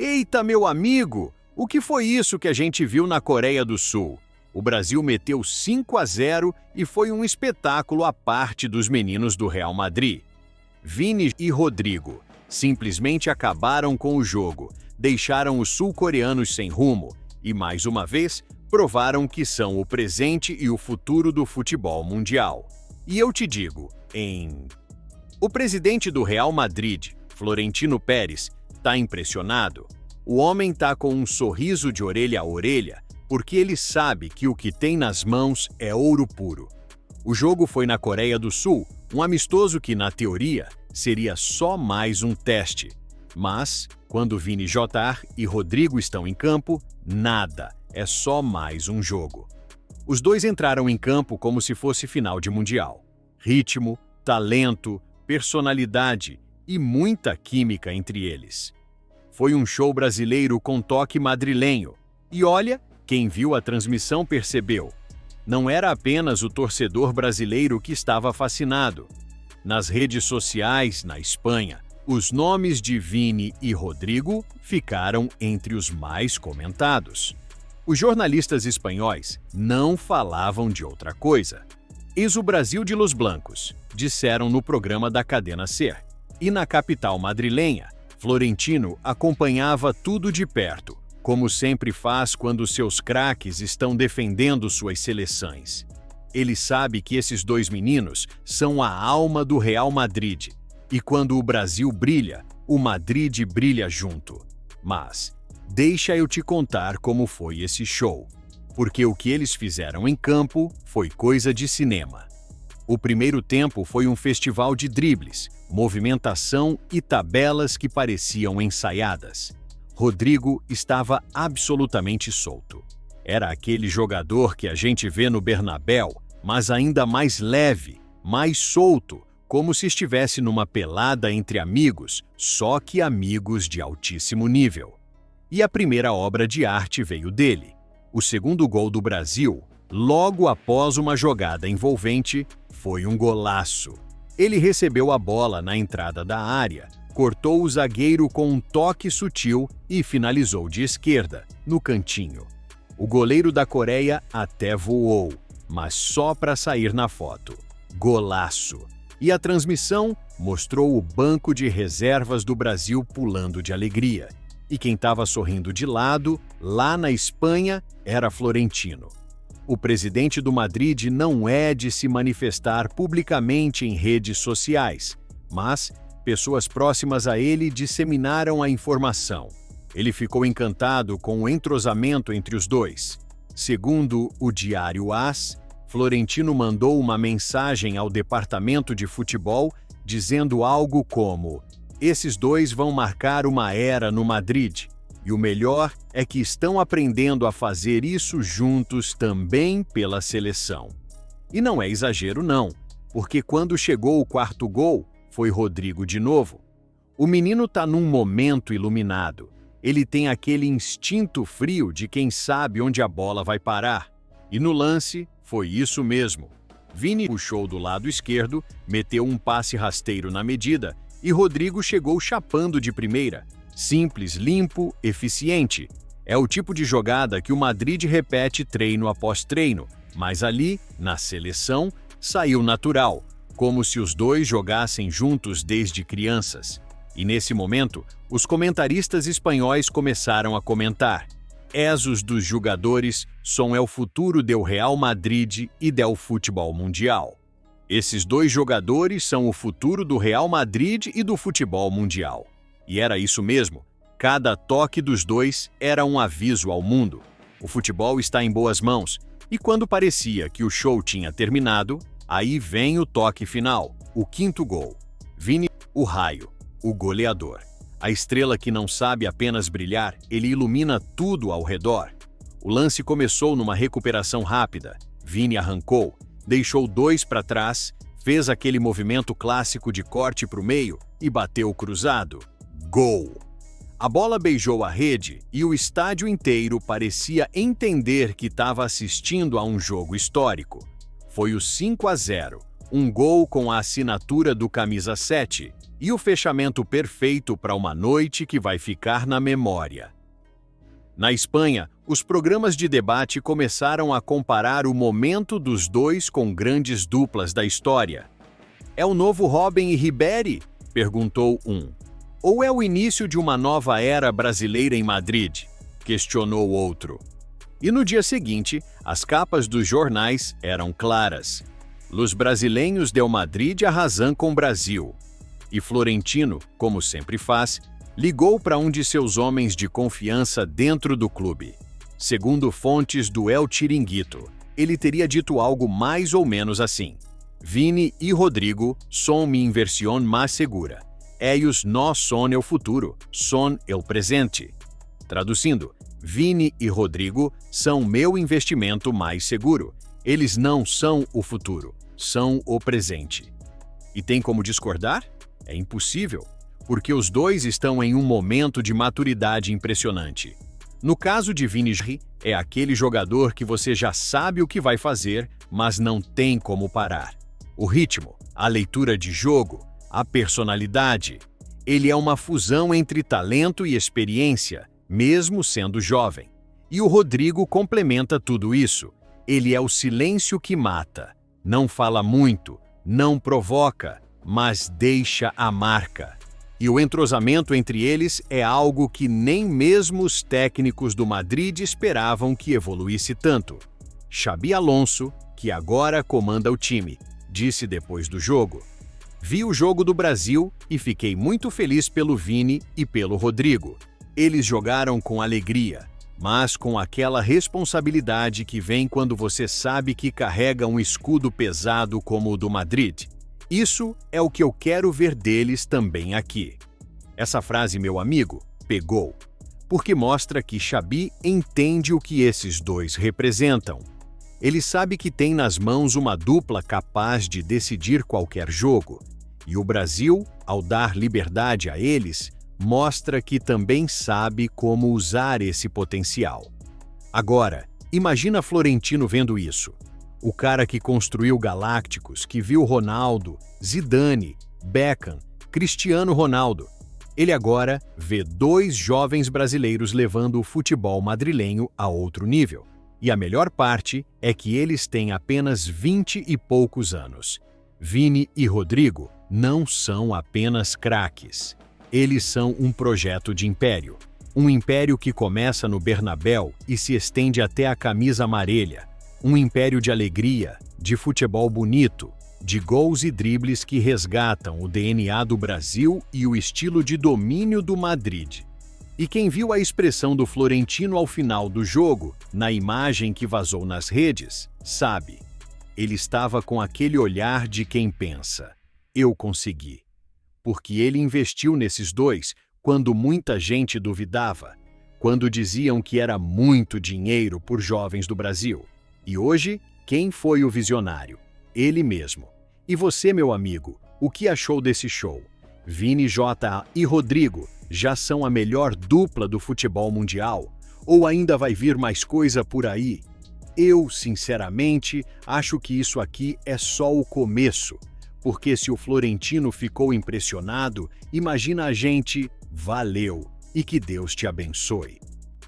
Eita, meu amigo! O que foi isso que a gente viu na Coreia do Sul? O Brasil meteu 5-0 e foi um espetáculo à parte dos meninos do Real Madrid. Vini e Rodrigo simplesmente acabaram com o jogo, deixaram os sul-coreanos sem rumo e, mais uma vez, provaram que são o presente e o futuro do futebol mundial. E eu te digo, O presidente do Real Madrid, Florentino Pérez, tá impressionado. O homem tá com um sorriso de orelha a orelha, porque ele sabe que o que tem nas mãos é ouro puro. O jogo foi na Coreia do Sul, um amistoso que, na teoria, seria só mais um teste. Mas, quando Vini Jr. e Rodrigo estão em campo, nada, é só mais um jogo. Os dois entraram em campo como se fosse final de Mundial. Ritmo, talento, personalidade e muita química entre eles. Foi um show brasileiro com toque madrilenho. E olha, quem viu a transmissão percebeu. Não era apenas o torcedor brasileiro que estava fascinado. Nas redes sociais, na Espanha, os nomes de Vini e Rodrigo ficaram entre os mais comentados. Os jornalistas espanhóis não falavam de outra coisa. "Eis o Brasil de los Blancos", disseram no programa da cadena SER. E na capital madrilenha, Florentino acompanhava tudo de perto, como sempre faz quando seus craques estão defendendo suas seleções. Ele sabe que esses dois meninos são a alma do Real Madrid, e quando o Brasil brilha, o Madrid brilha junto. Mas deixa eu te contar como foi esse show, porque o que eles fizeram em campo foi coisa de cinema. O primeiro tempo foi um festival de dribles, movimentação e tabelas que pareciam ensaiadas. Rodrigo estava absolutamente solto. Era aquele jogador que a gente vê no Bernabéu, mas ainda mais leve, mais solto, como se estivesse numa pelada entre amigos, só que amigos de altíssimo nível. E a primeira obra de arte veio dele. O segundo gol do Brasil, logo após uma jogada envolvente, foi um golaço. Ele recebeu a bola na entrada da área, cortou o zagueiro com um toque sutil e finalizou de esquerda, no cantinho. O goleiro da Coreia até voou, mas só para sair na foto. Golaço! E a transmissão mostrou o banco de reservas do Brasil pulando de alegria. E quem estava sorrindo de lado, lá na Espanha, era Florentino. O presidente do Madrid não é de se manifestar publicamente em redes sociais, mas pessoas próximas a ele disseminaram a informação. Ele ficou encantado com o entrosamento entre os dois. Segundo o diário AS, Florentino mandou uma mensagem ao departamento de futebol dizendo algo como: "Esses dois vão marcar uma era no Madrid, e o melhor é que estão aprendendo a fazer isso juntos também pela seleção." E não é exagero não, porque quando chegou o quarto gol, foi Rodrigo de novo. O menino tá num momento iluminado. Ele tem aquele instinto frio de quem sabe onde a bola vai parar. E no lance, foi isso mesmo. Vini puxou do lado esquerdo, meteu um passe rasteiro na medida e Rodrigo chegou chapando de primeira. Simples, limpo, eficiente. É o tipo de jogada que o Madrid repete treino após treino, mas ali, na seleção, saiu natural, como se os dois jogassem juntos desde crianças. E nesse momento, os comentaristas espanhóis começaram a comentar: "Esos dos jogadores são o futuro do Real Madrid e do futebol mundial." Esses dois jogadores são o futuro do Real Madrid e do futebol mundial. E era isso mesmo. Cada toque dos dois era um aviso ao mundo. O futebol está em boas mãos. E quando parecia que o show tinha terminado, aí vem o toque final, o quinto gol. Vini, o raio, o goleador. A estrela que não sabe apenas brilhar, ele ilumina tudo ao redor. O lance começou numa recuperação rápida. Vini arrancou, deixou dois para trás, fez aquele movimento clássico de corte para o meio e bateu cruzado. Gol! A bola beijou a rede e o estádio inteiro parecia entender que estava assistindo a um jogo histórico. Foi o 5-0, um gol com a assinatura do camisa 7, E o fechamento perfeito para uma noite que vai ficar na memória. Na Espanha, os programas de debate começaram a comparar o momento dos dois com grandes duplas da história. É o novo Robben e Ribéry? Perguntou um. Ou é o início de uma nova era brasileira em Madrid? Questionou outro. E no dia seguinte, as capas dos jornais eram claras. Los brasileiros del Madrid arrasam com Brasil. E Florentino, como sempre faz, ligou para um de seus homens de confiança dentro do clube. Segundo fontes do El Chiringuito, ele teria dito algo mais ou menos assim: Vini e Rodrigo son mi inversión más segura. Ellos no son el futuro, son el presente. Traduzindo, Vini e Rodrigo são meu investimento mais seguro. Eles não são o futuro, são o presente. E tem como discordar? É impossível, porque os dois estão em um momento de maturidade impressionante. No caso de Vini, é aquele jogador que você já sabe o que vai fazer, mas não tem como parar. O ritmo, a leitura de jogo, a personalidade. Ele é uma fusão entre talento e experiência, mesmo sendo jovem. E o Rodrigo complementa tudo isso. Ele é o silêncio que mata. Não fala muito, não provoca, mas deixa a marca. E o entrosamento entre eles é algo que nem mesmo os técnicos do Madrid esperavam que evoluísse tanto. Xabi Alonso, que agora comanda o time, disse depois do jogo: Vi o jogo do Brasil e fiquei muito feliz pelo Vini e pelo Rodrigo. Eles jogaram com alegria, mas com aquela responsabilidade que vem quando você sabe que carrega um escudo pesado como o do Madrid. Isso é o que eu quero ver deles também aqui. Essa frase, meu amigo, pegou, porque mostra que Xabi entende o que esses dois representam. Ele sabe que tem nas mãos uma dupla capaz de decidir qualquer jogo, e o Brasil, ao dar liberdade a eles, mostra que também sabe como usar esse potencial. Agora, imagina Florentino vendo isso. O cara que construiu Galácticos, que viu Ronaldo, Zidane, Beckham, Cristiano Ronaldo. Ele agora vê dois jovens brasileiros levando o futebol madrilenho a outro nível. E a melhor parte é que eles têm apenas 20 e poucos anos. Vini e Rodrigo não são apenas craques. Eles são um projeto de império. Um império que começa no Bernabéu e se estende até a camisa amarela. Um império de alegria, de futebol bonito, de gols e dribles que resgatam o DNA do Brasil e o estilo de domínio do Madrid. E quem viu a expressão do Florentino ao final do jogo, na imagem que vazou nas redes, sabe. Ele estava com aquele olhar de quem pensa: eu consegui. Porque ele investiu nesses dois quando muita gente duvidava, quando diziam que era muito dinheiro por jovens do Brasil. E hoje, quem foi o visionário? Ele mesmo. E você, meu amigo, o que achou desse show? Vini J e Rodrigo já são a melhor dupla do futebol mundial? Ou ainda vai vir mais coisa por aí? Eu, sinceramente, acho que isso aqui é só o começo. Porque se o Florentino ficou impressionado, imagina a gente. Valeu! E que Deus te abençoe.